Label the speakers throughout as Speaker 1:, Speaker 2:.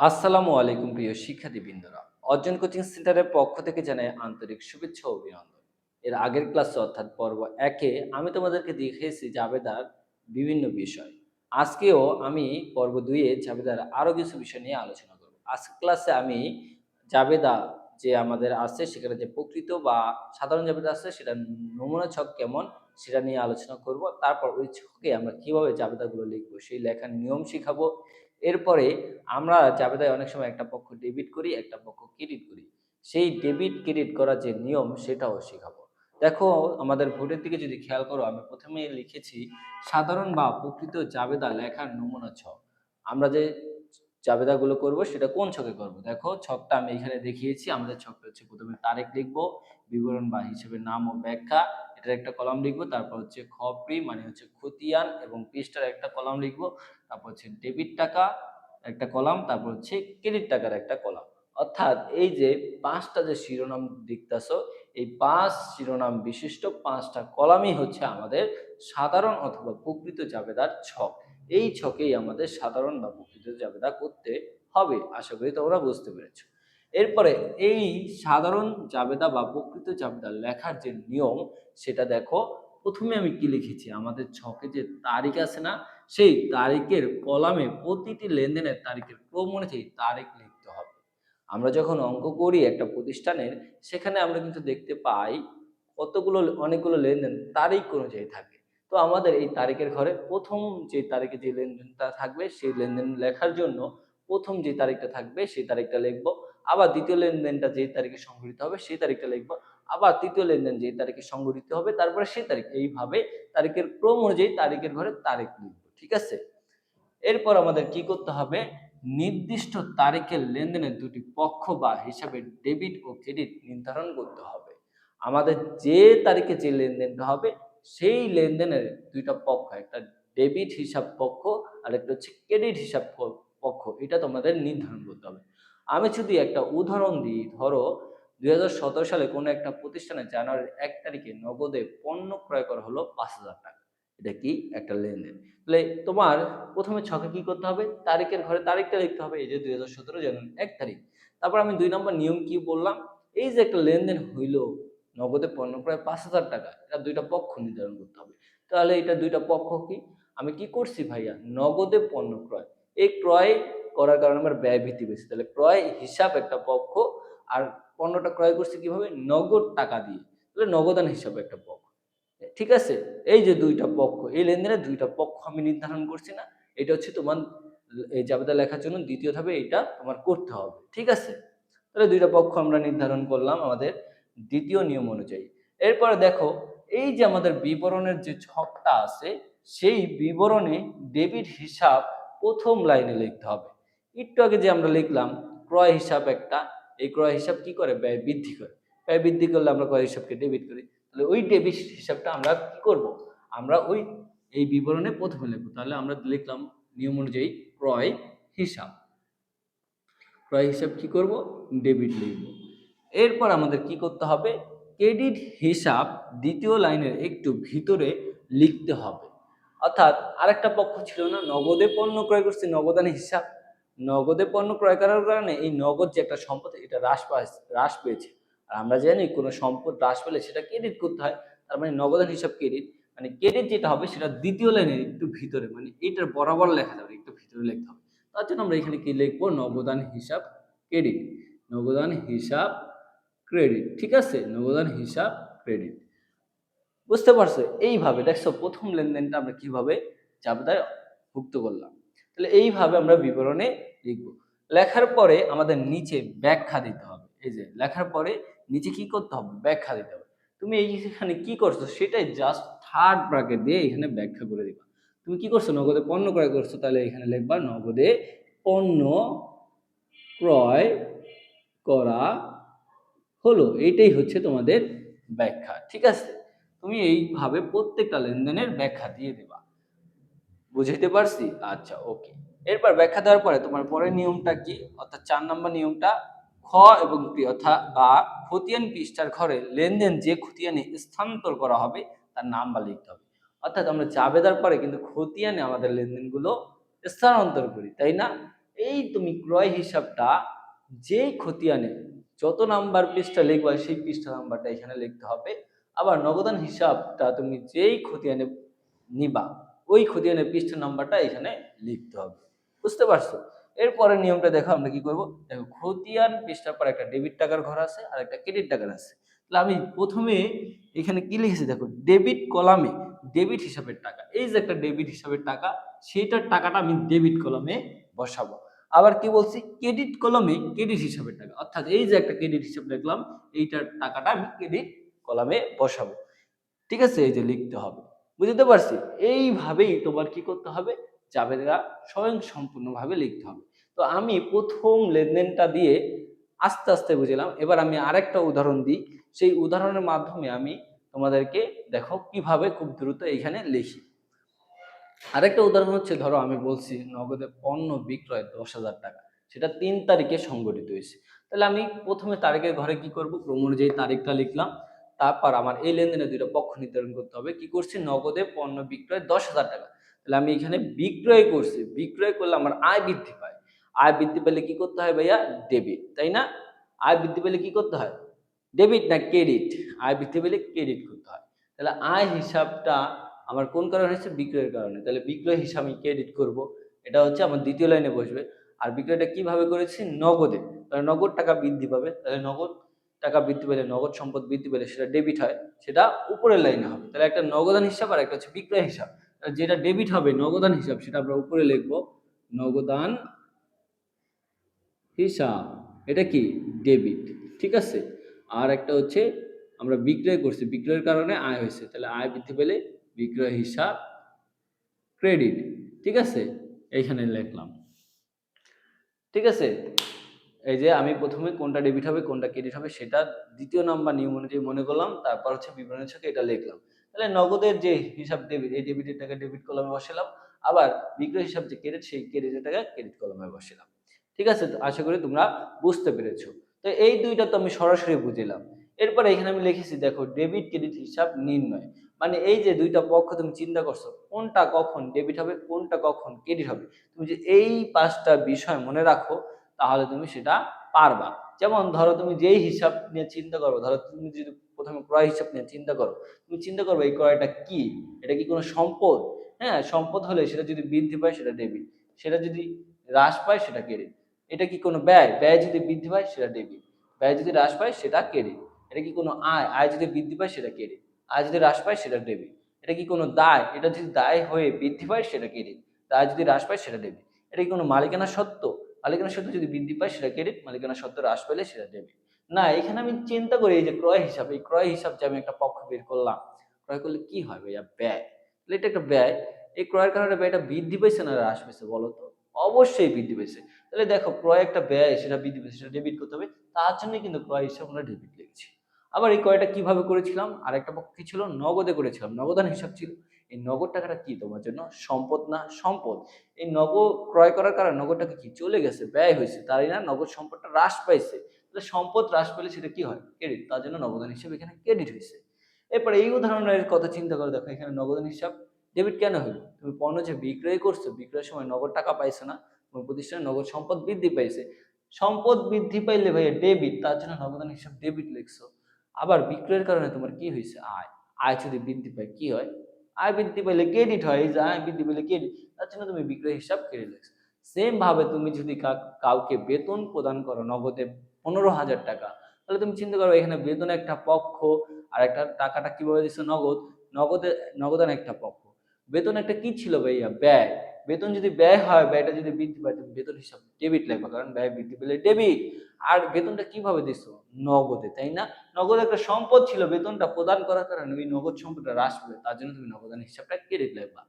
Speaker 1: আসসালামু আলাইকুম প্রিয় শিক্ষার্থীবৃন্দরা। অর্জন কোচিং সেন্টারের পক্ষ থেকে জানাই আন্তরিক শুভেচ্ছা ও অভিনন্দন। এর আগের ক্লাসে অর্থাৎ পর্ব ১ এ আমি তোমাদেরকে দেখিয়েছি জাবেদার বিভিন্ন বিষয়। আজকেও আমি পর্ব ২ এ জাবেদার আরো কিছু বিষয় নিয়ে আলোচনা করব। আজকের ক্লাসে আমি জাবেদা যে আমাদের আছে সেখানে যে প্রকৃত বা সাধারণ জাবেদা আছে সেটার নমুনা ছক কেমন সেটা নিয়ে আলোচনা করব। তারপর ওই ছকে আমরা কিভাবে জাবেদাগুলো লিখব সেই লেখার নিয়ম শিখাবো। এরপরে আমরা জাবেদায় অনেক সময় একটা পক্ষ ডেবিট করি, একটা পক্ষ ক্রেডিট করি। সেই ডেবিট ক্রেডিট করার যে নিয়ম সেটাও শেখাবো। দেখো আমাদের বোর্ডের দিকে যদি খেয়াল করো আমি প্রথমেই লিখেছি সাধারণ বা প্রকৃত জাবেদা লেখার নমুনা ছক। আমরা যে জাবেদাগুলো করব সেটা কোন ছকে করব? দেখো ছকটা আমি এখানে দেখিয়েছি। আমাদের ছকটা হচ্ছে প্রথমে তারিখ লিখব, বিবরণ বা হিসেবের নাম ও ব্যাখ্যা এটার একটা কলাম লিখব, তারপর হচ্ছে খপ্রি মানে হচ্ছে খতিয়ান এবং পৃষ্ঠার একটা কলাম লিখব, তারপর হচ্ছে ডেবিট টাকা একটা কলাম, তারপর হচ্ছে ক্রেডিট টাকার একটা কলাম। অর্থাৎ এই যে ৫টা যে শিরোনাম দেখতেছো এই ৫ শিরোনাম বিশিষ্ট ৫টা কলামই হচ্ছে আমাদের সাধারণ অথবা প্রকৃত জাবেদার ছক। এই ছকেই আমাদের সাধারণ বা প্রকৃত জাবেদা করতে হবে। আশা করি তোমরা বুঝতে পেরেছো। এরপরে এই সাধারণ জাবেদা বা প্রকৃত জাবেদা লেখার যে নিয়ম সেটা দেখো। প্রথমে আমি কি লিখেছি? আমাদের ছকে যে তারিখ আছে না সেই তারিখের কলামে প্রতিটি লেনদেনের তারিখের ক্রম অনুযায়ী তারিখ লিখতে হবে। আমরা যখন অঙ্ক করি একটা প্রতিষ্ঠানের সেখানে আমরা কিন্তু দেখতে পাই কতগুলো অনেকগুলো লেনদেন তারিখ অনুযায়ী থাকে। তো আমাদের এই তারিখের ঘরে প্রথম যে তারিখে যে লেনদেনটা থাকবে সেই লেনদেন লেখার জন্য প্রথম যে তারিখটা থাকবে সেই তারিখটা লিখবো। আবার দ্বিতীয় লেনদেনটা যে তারিখে সংঘটিত হবে সেই তারিখটা লিখবো। আবার তৃতীয় লেনদেন যে তারিখে সংঘটিত হবে তারপরে সেই তারিখ। এইভাবে তারিখের ক্রম অনুযায়ী তারিখের ঘরে তারিখ লিখবো। ঠিক আছে? এরপর আমাদের কি করতে হবে? নির্দিষ্ট তারিখের লেনদেনের দুটি পক্ষ বা হিসাবে ডেবিট ও ক্রেডিট নির্ধারণ করতে হবে। আমাদের যে তারিখে যে লেনদেনটা হবে সেই লেনদেনের দুইটা পক্ষ, একটা ডেবিট হিসাব পক্ষ আর একটা হচ্ছে ক্রেডিট হিসাব পক্ষ, এটা তোমাদের নির্ধারণ করতে হবে। আমি যদি একটা উদাহরণ দিই, ধরো ২০১৭ সালে কোনো একটা প্রতিষ্ঠানে জানুয়ারির ১ তারিখে নগদে পণ্য ক্রয় করা হলো ৫,০০০ টাকা। এটা কি? একটা লেনদেন। তাহলে তোমার প্রথমে ছকে কি করতে হবে? তারিখের ঘরে তারিখটা লিখতে হবে। এই যে ২০১৭ জানুয়ারি ১ তারিখ। তারপর আমি ২ নম্বর নিয়ম কি বললাম? এই যে একটা লেনদেন হইল নগদে পণ্য ক্রয় ৫,০০০ টাকা। এটা ২ টা পক্ষ নির্ধারণ করতে হবে। তাহলে এটা ২ টা পক্ষ কি? আমি কি করছি ভাইয়া? নগদে পণ্য ক্রয়। এই ক্রয় করার কারণে আমার ব্যয় বৃদ্ধি পেয়েছে। তাহলে ক্রয় হিসাব একটা পক্ষ আর পণ্যটা ক্রয় করছি কিভাবে? নগদ টাকা দিয়ে। তাহলে নগদান হিসাবে একটা পক্ষ। ঠিক আছে? এই যে ২ টা পক্ষ, এই লেনদেনের ২ টা পক্ষ আমি নির্ধারণ করছি না? এটা হচ্ছে তোমার এই জাবেদা লেখার জন্য ২য় ধাপে এটা তোমার করতে হবে। ঠিক আছে? তাহলে ২ টা পক্ষ আমরা নির্ধারণ করলাম আমাদের ২য় নিয়ম অনুযায়ী। এরপরে দেখো এই যে আমাদের বিবরণের যে ছকটা আছে সেই বিবরণে ডেবিট হিসাব ১ম লাইনে লিখতে হবে। একটু আগে যে আমরা লিখলাম ক্রয় হিসাব একটা, এই ক্রয় হিসাব কি করে? ব্যয় বৃদ্ধি করে। ব্যয় বৃদ্ধি করলে আমরা ক্রয় হিসাবকে ডেবিট করি। তাহলে ওই ডেবিট হিসাবটা আমরা কি করব? আমরা ওই এই বিবরণে প্রথমে লিখব। তাহলে আমরা লিখলাম নিয়ম অনুযায়ী ক্রয় হিসাব। ক্রয় হিসাব কি করব? ডেবিট লিখব। এরপর আমাদের কি করতে হবে? ক্রেডিট হিসাব ২য় লাইনের একটু ভিতরে লিখতে হবে। অর্থাৎ আরেকটা পক্ষ ছিল না? নগদে পণ্য ক্রয় করছি, নগদান হিসাব। নগদে পণ্য ক্রয় করার কারণে এই নগদ যে একটা সম্পদ এটা হ্রাস পেয়েছে। আর আমরা জানি কোনো সম্পদ হ্রাস পেলে সেটা ক্রেডিট করতে হয়। তার মানে নগদান হিসাব ক্রেডিট। মানে ক্রেডিট যেটা হবে সেটা ২য় লাইনের একটু ভিতরে, মানে এটার বরাবর লেখা যাবে, একটু ভিতরে লিখতে হবে। তার জন্য আমরা এখানে কি লিখবো? নগদান হিসাব ক্রেডিট। নগদান হিসাব ক্রেডিট। ঠিক আছে? নগদান হিসাব ক্রেডিট। বুঝতে পারছো? এইভাবে দেখছো প্রথম লেনদেনটা আমরা কিভাবে জাবেদায় ভুক্ত করলাম। তাহলে এইভাবে আমরা বিবরণে লিখব। লেখার পরে আমাদের নিচে ব্যাখ্যা দিতে হবে। এই যে লেখার পরে নিচে কি করতে হবে? ব্যাখ্যা দিতে হবে। তুমি এইখানে কি করছো সেটাই জাস্ট থার্ড ব্র্যাকেট দিয়ে এখানে ব্যাখ্যা করে দিবা। তুমি কি করছো? নগদে পণ্য ক্রয় করছো, তাহলে এখানে লিখবা নগদে পণ্য ক্রয় করা হলো। এইটাই হচ্ছে তোমাদের ব্যাখ্যা। ঠিক আছে? তুমি এইভাবে প্রত্যেকটা লেনদেনের ব্যাখ্যা দিয়ে দেবা। বুঝাইতে পারছি? আচ্ছা, ওকে। এরপর ব্যাখ্যা দেওয়ার পরে তোমার পরের নিয়মটা কি? অর্থাৎ ৪ নম্বর নিয়মটা খ এবং প অর্থাৎ বা খতিয়ান পৃষ্ঠার ঘরে লেনদেন যে খতিয়ানে স্থানান্তর করা হবে তার নাম্বার লিখতে হবে। অর্থাৎ আমরা জাবেদার পরে কিন্তু খতিয়ানে আমাদের লেনদেনগুলো স্থানান্তর করি, তাই না? এই তুমি ক্রয় হিসাবটা যেই খতিয়ানে যত নাম্বার পৃষ্ঠা লিখবা সেই পৃষ্ঠা নাম্বারটা এখানে লিখতে হবে। আবার নগদান হিসাবটা তুমি যেই খতিয়ানে নিবা ওই খতিয়ানের পৃষ্ঠা নাম্বারটা এখানে লিখতে হবে। বুঝতে পারছো? এরপরে নিয়মটা দেখো আমরা কি করব। দেখো খতিয়ান পৃষ্ঠার পর একটা ডেবিট টাকার ঘর আছে আর একটা ক্রেডিট টাকার আছে। তাহলে আমি প্রথমে এখানে কি লিখেছি দেখো, ডেবিট কলামে ডেবিট হিসাবের টাকা, এই যে একটা ডেবিট হিসাবের টাকা, সেইটার টাকাটা আমি ডেবিট কলামে বসাবো। আবার কি বলছি, ক্রেডিট কলামে ক্রেডিট হিসাবের টাকা, অর্থাৎ এই যে একটা ক্রেডিট হিসাব লিখলাম এইটার টাকাটা আমি ক্রেডিট কলামে বসাবো। ঠিক আছে, এই যে লিখতে হবে। বুঝতে পারছি? এইভাবেই তোমার কি করতে হবে, জাবেদা স্বয়ং সম্পূর্ণভাবে লিখতে হবে। তো আমি প্রথম লেনদেনটা দিয়ে আস্তে আস্তে বুঝলাম। এবার আমি আরেকটা উদাহরণ দিই, সেই উদাহরণের মাধ্যমে আমি তোমাদেরকে দেখো কিভাবে খুব দ্রুত এইখানে লিখি। আরেকটা উদাহরণ হচ্ছে, ধরো আমি বলছি নগদে পণ্য বিক্রয় 10,000 টাকা, সেটা 3 তারিখে সংগঠিত হয়েছে। তাহলে আমি প্রথমে তারিখের ঘরে কি করব, ক্রম অনুযায়ী তারিখটা লিখলাম। তারপর আমার এই লেনদেনের দুইটা পক্ষ নির্ধারণ করতে হবে। কি করছি, নগদে পণ্য বিক্রয় 10,000 টাকা। তাহলে আমি এখানে বিক্রয় করছি, বিক্রয় করলে আমার আয় বৃদ্ধি পায়। আয় বৃদ্ধি পেলে কি করতে হয় ভাইয়া, ডেবিট, তাই না? আয় বৃদ্ধি পেলে কি করতে হয়, ডেবিট না ক্রেডিট? আয় বৃদ্ধি পেলে ক্রেডিট করতে হয়। তাহলে আয় হিসাবটা আমার কোন কারণে হচ্ছে, বিক্রয়ের কারণে। তাহলে বিক্রয় হিসাব আমি ক্রেডিট করব, এটা হচ্ছে আমার দ্বিতীয় লাইনে বসবে। আর বিক্রয়টা কিভাবে করেছি, নগদে। তাহলে নগদ টাকা বৃদ্ধি পাবে, তাহলে নগদ টাকা বৃদ্ধি পেলে, নগদ সম্পদ বৃদ্ধি পেলে সেটা ডেবিট হয়, সেটা উপরের লাইনে হবে। তাহলে একটা নগদান হিসাব আর একটা হচ্ছে বিক্রয় হিসাব। যেটা ডেবিট হবে নগদান হিসাব সেটা আমরা উপরে লিখবো, নগদান হিসাব, এটা কি, ডেবিট। ঠিক আছে। আর একটা হচ্ছে আমরা বিক্রয় করছি, বিক্রয়ের কারণে আয় হয়েছে, তাহলে আয় বৃদ্ধি পেলে বিক্রয় হিসাব ক্রেডিট। ঠিক আছে, এইখানে লিখলাম। ঠিক আছে, এই যে আমি প্রথমে কোনটা ডেবিট হবে কোনটা ক্রেডিট হবে সেটা দ্বিতীয় নাম্বার নিয়ম অনুযায়ী মনে করলাম, তারপর হচ্ছে বিবরণের ছকে এটা লিখলাম। তাহলে নগদের যে হিসাব ডেবিট, এই ডেবিটের টাকা ডেবিট কলামে বসালাম। আবার বিক্রয় হিসাব যে ক্রেডিট, সেই ক্রেডিটের টাকা ক্রেডিট কলামে বসালাম। ঠিক আছে, তো আশা করি তোমরা বুঝতে পেরেছো। তো এই দুইটা তো আমি সরাসরি বুঝিলাম। এরপরে এখানে আমি লিখেছি দেখো, ডেবিট ক্রেডিট হিসাব নির্ণয়। মানে এই যে দুইটা পক্ষ তুমি চিন্তা করছো কোনটা কখন ডেবিট হবে কোনটা কখন ক্রেডিট হবে, তুমি যে এই 5টা বিষয় মনে রাখো তাহলে তুমি সেটা পারবা। যেমন ধরো তুমি যেই হিসাব নিয়ে চিন্তা করো, ধরো তুমি যদি প্রথমে ক্রয় হিসাব নিয়ে চিন্তা করো, তুমি চিন্তা করবে এই ক্রয়টা কি, এটা কি কোনো সম্পদ? হ্যাঁ, সম্পদ হলে সেটা যদি বৃদ্ধি পায় সেটা ডেবিট, সেটা যদি হ্রাস পায় সেটা ক্রেডিট। এটা কি কোনো ব্যয়, ব্যয় যদি বৃদ্ধি পায় সেটা ডেবিট, ব্যয় যদি হ্রাস পায় সেটা ক্রেডিট। এটা কি কোনো আয়, আয় যদি বৃদ্ধি পায় সেটা ক্রেডিট, আয় যদি হ্রাস পায় সেটা ডেবিট। এটা কি কোনো দায়, এটা যদি দায় হয়ে বৃদ্ধি পায় সেটা ক্রেডিট, দায় যদি হ্রাস পায় সেটা ডেবিট। এটা কি কোনো মালিকানা সত্ত্ব, মালিকানা সত্ত্ব যদি বৃদ্ধি পায় সেটা ক্রেডিট, মালিকানা সত্ত্ব হ্রাস পেলে সেটা ডেবিট। না, এখানে আমি চিন্তা করি এই যে ক্রয় হিসাব, এই ক্রয় হিসাব যে আমি একটা পক্ষ বের করলাম, ক্রয় করলে কি হয় ভাইয়া, ব্যয়। তাহলে এটা একটা ব্যয়, এই ক্রয়ের কারণে ব্যয়টা বৃদ্ধি পেয়েছে না হ্রাস পেয়েছে বলো তো? অবশ্যই বৃদ্ধি পেয়েছে। তাহলে দেখো ক্রয় একটা ব্যয়, সেটা বৃদ্ধি পেয়েছে, সেটা ডেবিট করতে হবে, তার জন্য কিন্তু ক্রয় হিসাব আমরা ডেবিট লিখছি। আবার এই ক্রয়টা কিভাবে করেছিলাম, আর একটা পক্ষ কি ছিল, নগদে করেছিলাম, নগদান হিসাব ছিল। এই নগদ টাকাটা কি তোমার জন্য, সম্পদ না? সম্পদ। এই নগদ ক্রয় করার কারণে নগদ টাকা কি চলে গেছে, ব্যয় হয়েছে, তাই না? নগদ সম্পদটা হ্রাস পাইছে, তাহলে সম্পদ হ্রাস পেলে সেটা কি হয়, ক্রেডিট, তার জন্য নগদান হিসাব এখানে ক্রেডিট হয়েছে। এরপর এই উদাহরণের কথা চিন্তা করে দেখো, এখানে নগদান হিসাব ডেবিট কেন হলো, তুমি পণ্য যে বিক্রয় করছো, বিক্রয়ের সময় নগদ টাকা পাইছো না, তোমার প্রতিষ্ঠানে নগদ সম্পদ বৃদ্ধি পাইছে, সম্পদ বৃদ্ধি পাইলে ভাইয়া ডেবিট, তার জন্য নগদান হিসাব ডেবিট লিখছো। আবার বিক্রয়ের কারণে তোমার কি হয়েছে, আয়, আয় যদি বৃদ্ধি পায় কি হয়, আয় বৃদ্ধি পেলে ক্রেডিট হয়, এই যে আয় বৃদ্ধি পেলে ক্রেডিট, তার জন্য তুমি বিক্রয় হিসাব ক্রেডিট লিখছো। সেম ভাবে তুমি যদি কাউকে বেতন প্রদান করো নগদে 15,000 টাকা, তাহলে তুমি চিন্তা করো এখানে বেতন একটা পক্ষ, আর একটা টাকাটা কিভাবে দিচ্ছ, নগদ, নগদে, নগদান একটা পক্ষ। বেতন একটা কি ছিল ভাইয়া, ব্যয়। বেতন যদি ব্যয় হয়, ব্যয়টা যদি বৃদ্ধি পায়, তুমি বেতন হিসাব ডেবিট লাগবে, কারণ ব্যয় বৃদ্ধি পেলে ডেবিট। আর বেতনটা কিভাবে দিছো, নগদে, তাই না? নগদ একটা সম্পদ ছিল, বেতনটা প্রদান করার কারণে ওই নগদ সম্পদটা হ্রাস পেলে, তার জন্য তুমি নগদান হিসাবটা ক্রেডিট লাগবা।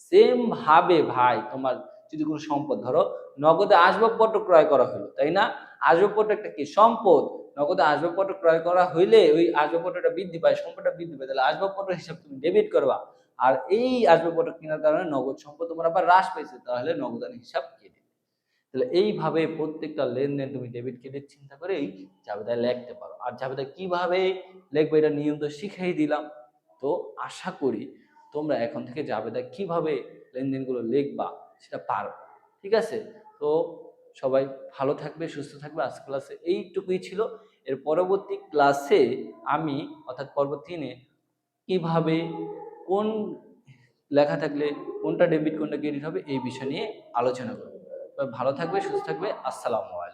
Speaker 1: সেম ভাবে ভাই তোমার যদি কোনো সম্পদ, ধরো নগদে আসবাবপত্র ক্রয় করা হলো, তাই না? আসবাবপত্র একটা কি সম্পদ, নগদে আসবাবপত্র ক্রয় করা হইলে ওই আসবাবপত্রটা বৃদ্ধি পায়, সম্পদটা বৃদ্ধি পায়, তাহলে আসবাবপত্র হিসাব তুমি ডেবিট করবা। আর এই আসবাবপত্র কেনার কারণে নগদ সম্পদ তোমার আবার হ্রাস পেয়েছে, তাহলে নগদান হিসাব ক্রেডিট। তাহলে এইভাবে প্রত্যেকটা লেনদেন তুমি ডেবিট ক্রেডিট চিন্তা করেই জাবেদায় লিখতে পারো। আর জাবেদা কিভাবে লিখবে এটা নিয়ম তো শিখিয়ে দিলাম। তো আশা করি তোমরা এখন থেকে জাবেদা কিভাবে লেনদেনগুলো লিখবা সেটা পারো। ঠিক আছে? তো সবাই ভালো থাকবে, সুস্থ থাকবে। আজকের ক্লাসে এইটুকুই ছিল। এর পরবর্তী ক্লাসে আমি অর্থাৎ পর্ব ৩ এ কিভাবে কোন লেখা থাকলে কোনটা ডেবিট কোনটা ক্রেডিট হবে এই বিষয় নিয়ে আলোচনা করব। ভালো থাকবে, সুস্থ থাকবে। আসসালামু আলাইকুম।